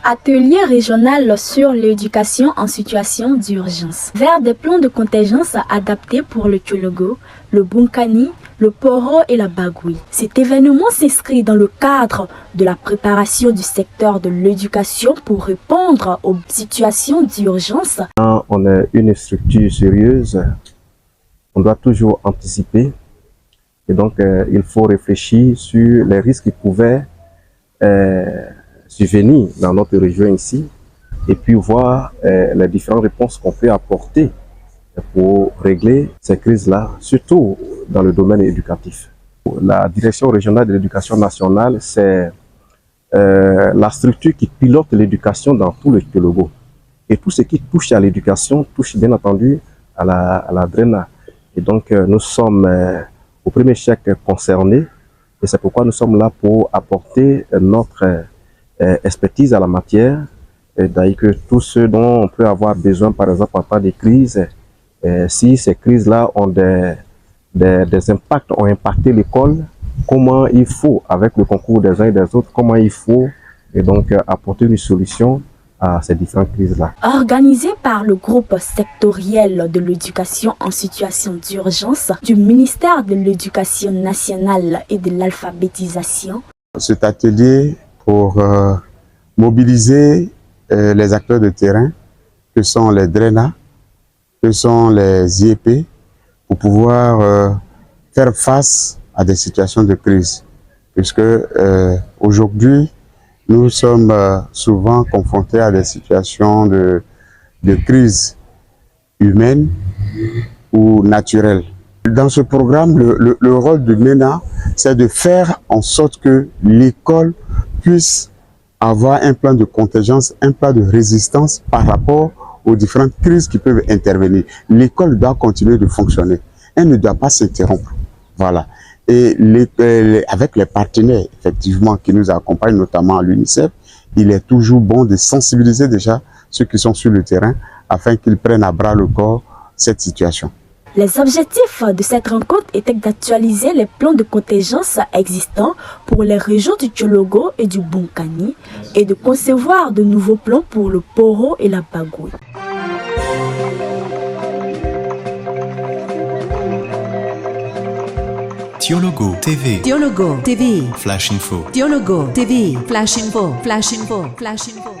Atelier régional sur l'éducation en situation d'urgence. Vers des plans de contingence adaptés pour le Tchologo, le Bunkani, le Poro et la Bagoui. Cet événement s'inscrit dans le cadre de la préparation du secteur de l'éducation pour répondre aux situations d'urgence. Quand on est une structure sérieuse, on doit toujours anticiper et donc il faut réfléchir sur les risques qui pouvaient survenir dans notre région ici et puis voir les différentes réponses qu'on peut apporter pour régler ces crises-là, surtout dans le domaine éducatif. La Direction régionale de l'éducation nationale, c'est la structure qui pilote l'éducation dans tout le Tchologo. Et tout ce qui touche à l'éducation touche bien entendu à la DRENA. Et donc nous sommes au premier chèque concernés et c'est pourquoi nous sommes là pour apporter notre expertise à la matière, d'ailleurs que tout ce dont on peut avoir besoin par exemple en temps de crise, si ces crises-là ont des impacts, ont impacté l'école, comment il faut, avec le concours des uns et des autres, comment il faut et donc apporter une solution à ces différentes crises-là. Organisé par le groupe sectoriel de l'éducation en situation d'urgence du ministère de l'Éducation nationale et de l'alphabétisation. Cet atelier pour mobiliser les acteurs de terrain, que sont les DRENA, que sont les IEP, pour pouvoir faire face à des situations de crise. Puisque aujourd'hui, nous sommes souvent confrontés à des situations de crise humaine ou naturelle. Dans ce programme, le rôle du MENA, c'est de faire en sorte que l'école puisse avoir un plan de contingence, un plan de résistance par rapport aux différentes crises qui peuvent intervenir. L'école doit continuer de fonctionner. Elle ne doit pas s'interrompre. Voilà. Et avec les partenaires, effectivement, qui nous accompagnent, notamment l'UNICEF, il est toujours bon de sensibiliser déjà ceux qui sont sur le terrain afin qu'ils prennent à bras le corps cette situation. Les objectifs de cette rencontre étaient d'actualiser les plans de contingence existants pour les régions du Tchologo et du Bunkani et de concevoir de nouveaux plans pour le Poro et la Bagoui. Tchologo TV. Tchologo TV. Flash Info. Tchologo TV. Flash Info. Flash Info. Flash Info.